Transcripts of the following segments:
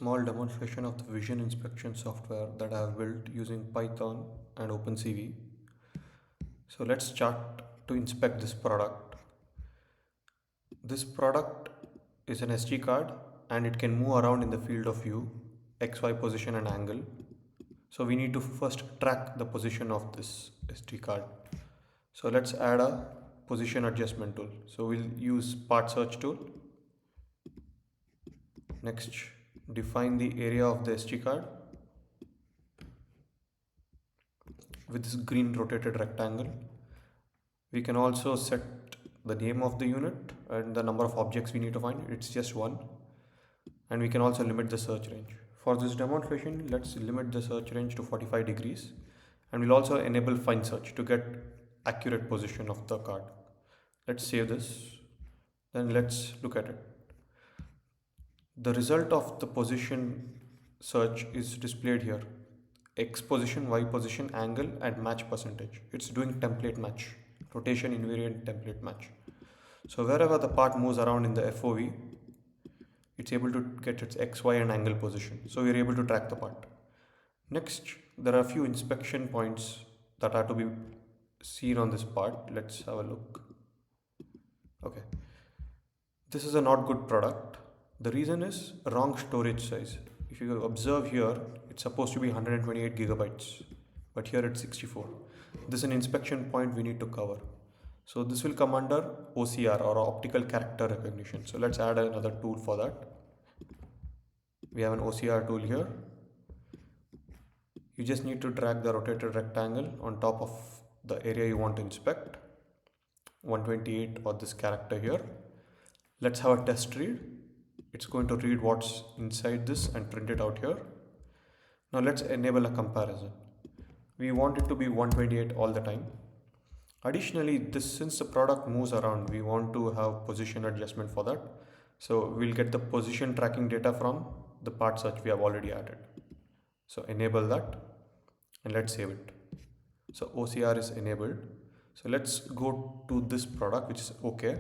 small demonstration of the vision inspection software that I have built using Python and Opencv. So let's start to inspect this product. This product is an SD card and it can move around in the field of view, XY position and angle. So we need to first track the position of this SD card. So let's add a position adjustment tool. So we'll use part search tool. Next, define the area of the SD card with this green rotated rectangle. We can also set the name of the unit and the number of objects we need to find. It's just one. And we can also limit the search range. For this demonstration, let's limit the search range to 45 degrees. And we'll also enable find search to get accurate position of the card. Let's save this. Then let's look at it. The result of the position search is displayed here. X position, Y position, angle and match percentage. It's doing template match, rotation invariant template match. So wherever the part moves around in the FOV, it's able to get its X, Y and angle position. So we're able to track the part. Next, there are a few inspection points that are to be seen on this part. Let's have a look. Okay. This is a not good product. The reason is wrong storage size. If you observe here, it's supposed to be 128 gigabytes, but here it's 64. This is an inspection point we need to cover. So this will come under OCR or optical character recognition. So let's add another tool for that. We have an OCR tool here. You just need to drag the rotated rectangle on top of the area you want to inspect. 128 or this character here. Let's have a test read. It's going to read what's inside this and print it out here. Now let's enable a comparison. We want it to be 128 all the time. Additionally, since the product moves around, we want to have position adjustment for that. So we'll get the position tracking data from the part search we have already added. So enable that and let's save it. So OCR is enabled. So let's go to this product, which is okay.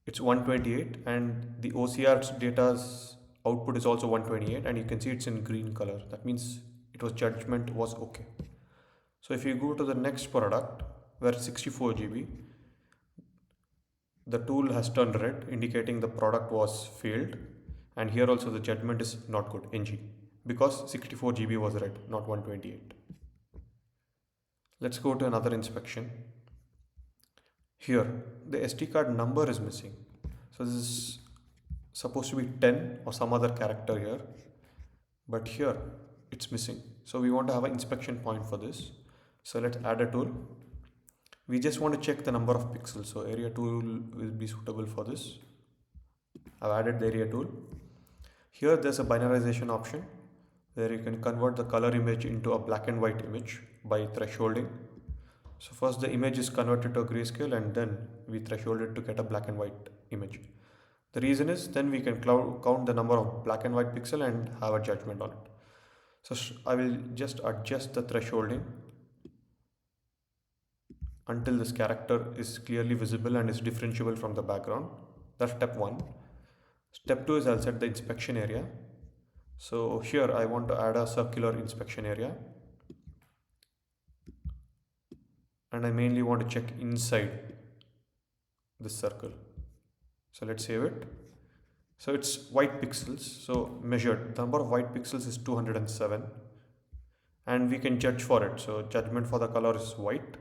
It's 128 and the OCR's data's output is also 128 and you can see it's in green color. That means judgment was okay. So if you go to the next product where 64 GB, the tool has turned red indicating the product was failed, and here also the judgment is not good, NG, because 64 GB was red, not 128. Let's go to another inspection. Here the SD card number is missing. So this is supposed to be 10 or some other character here, but here it's missing. So we want to have an inspection point for this. So let's add a tool. We just want to check the number of pixels. So area tool will be suitable for this. I've added the area tool. Here there's a binarization option where you can convert the color image into a black and white image by thresholding. So first the image is converted to a grayscale and then we threshold it to get a black and white image. The reason is then we can count the number of black and white pixel and have a judgment on it. So I will just adjust the thresholding until this character is clearly visible and is differentiable from the background. That's step 1. Step 2 is I'll set the inspection area. So here I want to add a circular inspection area. And I mainly want to check inside this circle. So let's save it. So it's white pixels. So measured, the number of white pixels is 207. And we can judge for it. So judgment for the color is white.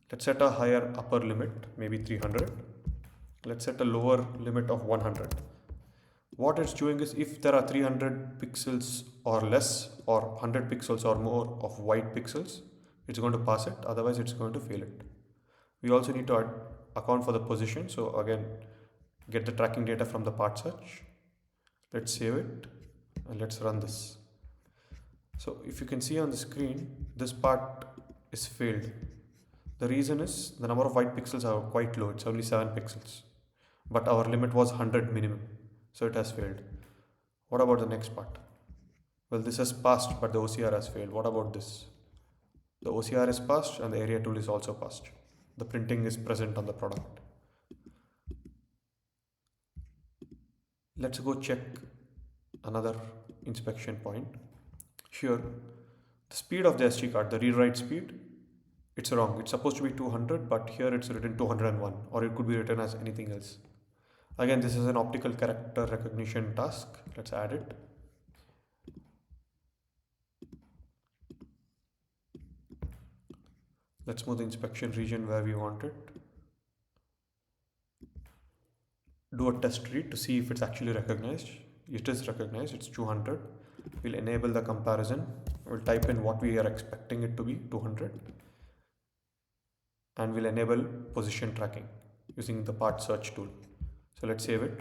Let's set a higher upper limit, maybe 300. Let's set a lower limit of 100. What it's doing is if there are 300 pixels or less or 100 pixels or more of white pixels, it's going to pass it, otherwise it's going to fail it. We also need to account for the position. So again, get the tracking data from the part search. Let's save it and let's run this. So if you can see on the screen, this part is failed. The reason is the number of white pixels are quite low. It's only 7 pixels, but our limit was 100 minimum. So it has failed. What about the next part? Well, this has passed, but the OCR has failed. What about this? The OCR is passed and the area tool is also passed. The printing is present on the product. Let's go check another inspection point. Here, the speed of the SD card, the read-write speed, it's wrong. It's supposed to be 200, but here it's written 201, or it could be written as anything else. Again, this is an optical character recognition task. Let's add it. Let's move the inspection region where we want it. Do a test read to see if it's actually recognized. It is recognized, it's 200. We'll enable the comparison. We'll type in what we are expecting it to be, 200. And we'll enable position tracking using the part search tool. So let's save it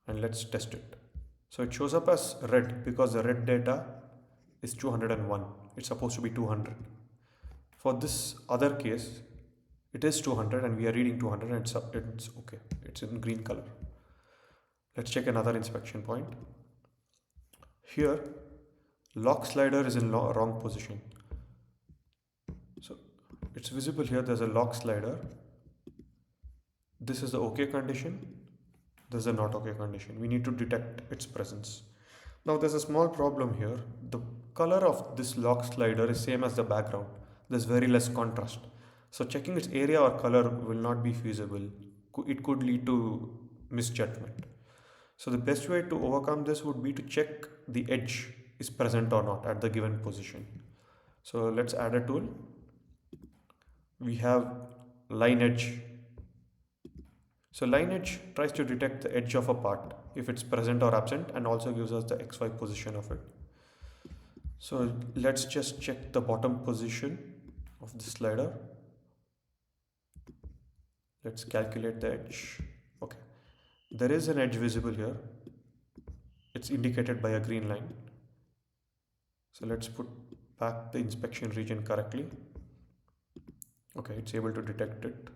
and let's test it. So it shows up as red because the red data is 201. It's supposed to be 200. For this other case, it is 200 and we are reading 200 and it's okay. It's in green color. Let's check another inspection point. Here, lock slider is in wrong position. So it's visible here, there's a lock slider. This is the OK condition. This is a not OK condition. We need to detect its presence. Now there's a small problem here. The color of this lock slider is same as the background. There's very less contrast. So checking its area or color will not be feasible. It could lead to misjudgment. So the best way to overcome this would be to check the edge is present or not at the given position. So let's add a tool. We have line edge. So line edge tries to detect the edge of a part if it's present or absent and also gives us the XY position of it. So let's just check the bottom position of the slider. Let's calculate the edge. Okay, there is an edge visible here. It's indicated by a green line. So let's put back the inspection region correctly. Okay, it's able to detect it.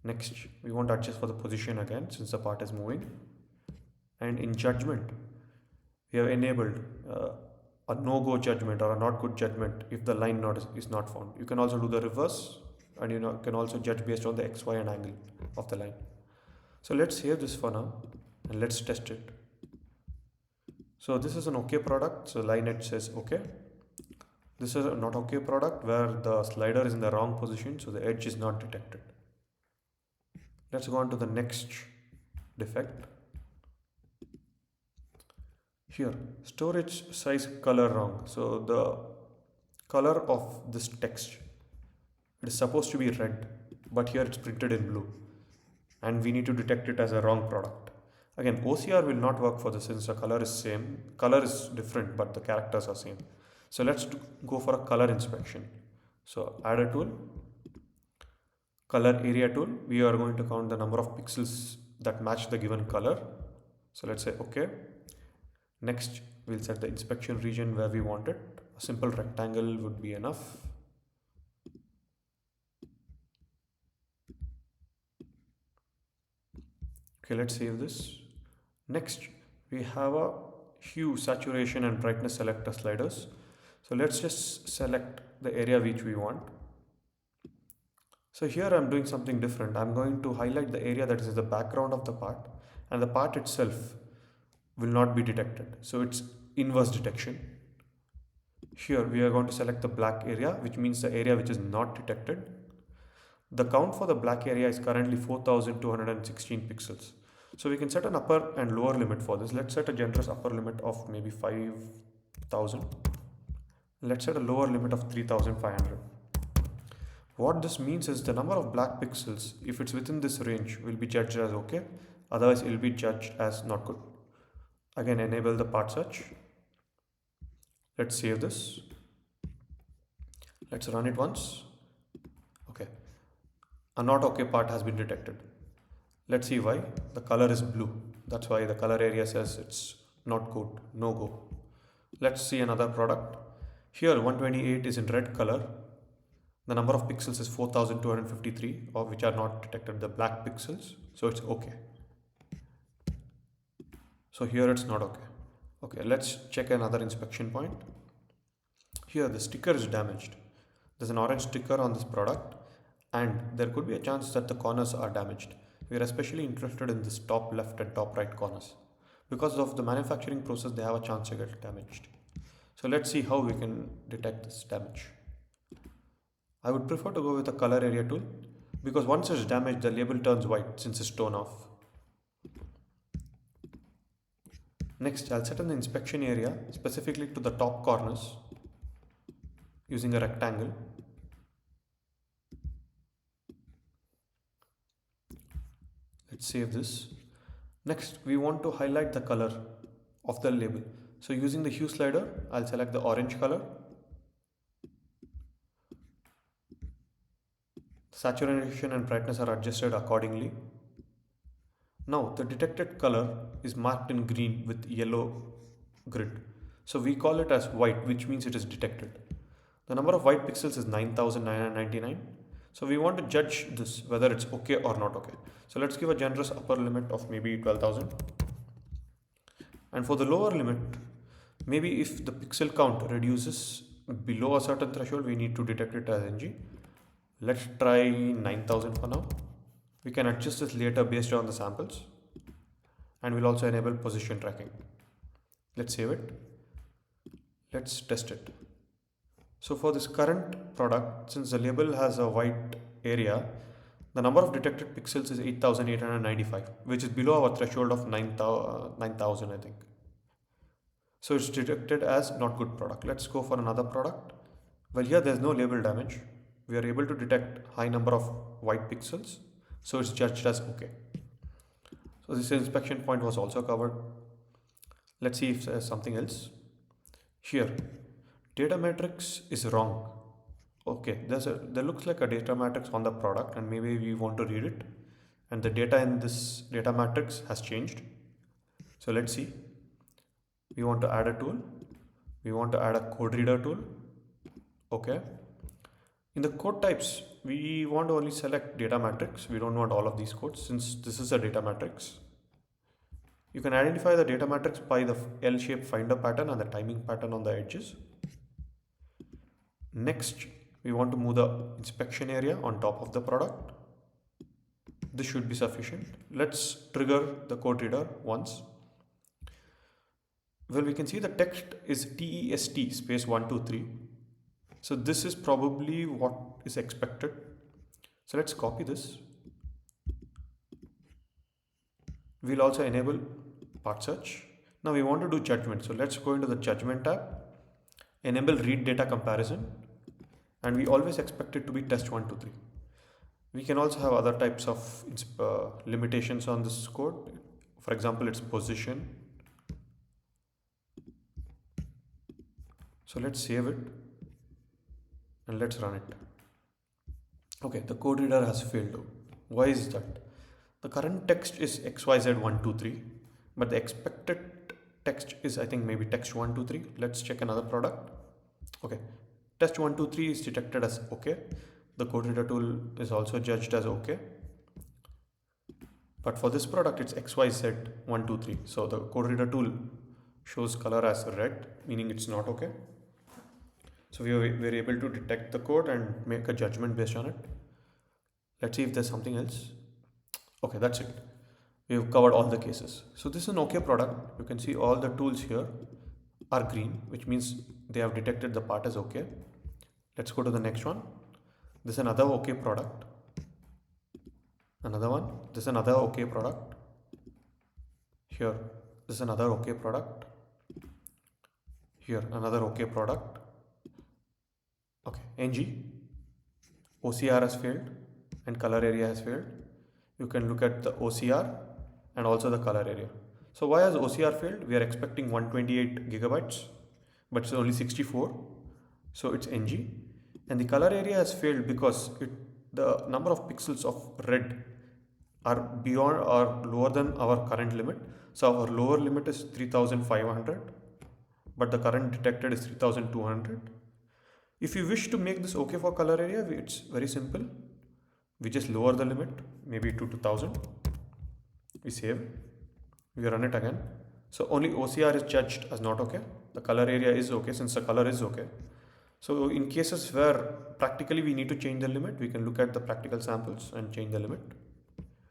Next, we want to adjust for the position again since the part is moving. And in judgment, we have enabled a no-go judgment or a not good judgment if the line is not found. You can also do the reverse and you can also judge based on the X, Y and angle of the line. So let's save this for now and let's test it. So this is an OK product. So line edge says OK. This is a not OK product where the slider is in the wrong position. So the edge is not detected. Let's go on to the next defect. Here, storage size color wrong. So the color of this text, it is supposed to be red, but here it's printed in blue. And we need to detect it as a wrong product. Again, OCR will not work for this since the color is same. Color is different, but the characters are same. So let's go for a color inspection. So add a tool. Color area tool, we are going to count the number of pixels that match the given color. So let's say OK. Next, we'll set the inspection region where we want it. A simple rectangle would be enough. Okay, let's save this. Next, we have a hue, saturation and brightness selector sliders. So let's just select the area which we want. So here I'm doing something different. I'm going to highlight the area that is the background of the part and the part itself will not be detected. So it's inverse detection. Here we are going to select the black area, which means the area which is not detected. The count for the black area is currently 4216 pixels. So we can set an upper and lower limit for this. Let's set a generous upper limit of maybe 5000. Let's set a lower limit of 3500. What this means is the number of black pixels, if it's within this range, will be judged as OK. Otherwise, it will be judged as not good. Again, enable the part search. Let's save this. Let's run it once. Okay. A not OK part has been detected. Let's see why. The color is blue. That's why the color area says it's not good, no go. Let's see another product. Here 128 is in red color. The number of pixels is 4253, of which are not detected, the black pixels. So it's OK. So here it's not OK. Okay, let's check another inspection point. Here the sticker is damaged. There's an orange sticker on this product and there could be a chance that the corners are damaged. We are especially interested in this top left and top right corners because of the manufacturing process, they have a chance to get damaged. So let's see how we can detect this damage. I would prefer to go with a color area tool because once it's damaged, the label turns white since it's torn off. Next, I'll set an inspection area specifically to the top corners using a rectangle. Let's save this. Next, we want to highlight the color of the label. So using the hue slider, I'll select the orange color. Saturation and brightness are adjusted accordingly. Now the detected color is marked in green with yellow grid. So we call it as white, which means it is detected. The number of white pixels is 9999. So we want to judge this whether it's okay or not okay. So let's give a generous upper limit of maybe 12,000. And for the lower limit, maybe if the pixel count reduces below a certain threshold, we need to detect it as NG. Let's try 9,000 for now. We can adjust this later based on the samples, and we'll also enable position tracking. Let's save it. Let's test it. So for this current product, since the label has a white area, the number of detected pixels is 8,895, which is below our threshold of 9,000, I think. So it's detected as not good product. Let's go for another product. Well, here there's no label damage. We are able to detect high number of white pixels, so it's judged as okay. So this inspection point was also covered. Let's see if there's something else. Here, data matrix is wrong. Okay, there looks like a data matrix on the product, and maybe we want to read it, and the data in this data matrix has changed. So let's see. We want to add a tool. We want to add a code reader tool. Okay. In the code types, we want to only select data matrix. We don't want all of these codes since this is a data matrix. You can identify the data matrix by the L-shaped finder pattern and the timing pattern on the edges. Next, we want to move the inspection area on top of the product. This should be sufficient. Let's trigger the code reader once. Well, we can see the text is TEST space 123. So this is probably what is expected. So let's copy this. We'll also enable part search. Now we want to do judgment. So let's go into the judgment tab, enable read data comparison, and we always expect it to be test 123. We can also have other types of limitations on this code. For example, its position. So let's save it and let's run it. Okay, the code reader has failed. Why is that? The current text is XYZ123, but the expected text is, I think, maybe text 123. Let's check another product. Okay, test 123 is detected as okay. The code reader tool is also judged as okay. But for this product, it's XYZ123. So the code reader tool shows color as red, meaning it's not okay. So we're able to detect the code and make a judgment based on it. Let's see if there's something else. Okay, that's it. We've covered all the cases. So this is an okay product. You can see all the tools here are green, which means they have detected the part as okay. Let's go to the next one. This is another okay product. Another one. This is another okay product. Here, this is another okay product. Here, another okay product. Okay, NG, OCR has failed and color area has failed. You can look at the OCR and also the color area. So why has OCR failed? We are expecting 128 gigabytes, but it's only 64. So it's NG. And the color area has failed because the number of pixels of red are beyond or lower than our current limit. So our lower limit is 3500, but the current detected is 3200. If you wish to make this okay for color area, it's very simple. We just lower the limit, maybe to 2000. We save. We run it again. So only OCR is judged as not okay. The color area is okay since the color is okay. So in cases where practically we need to change the limit, we can look at the practical samples and change the limit.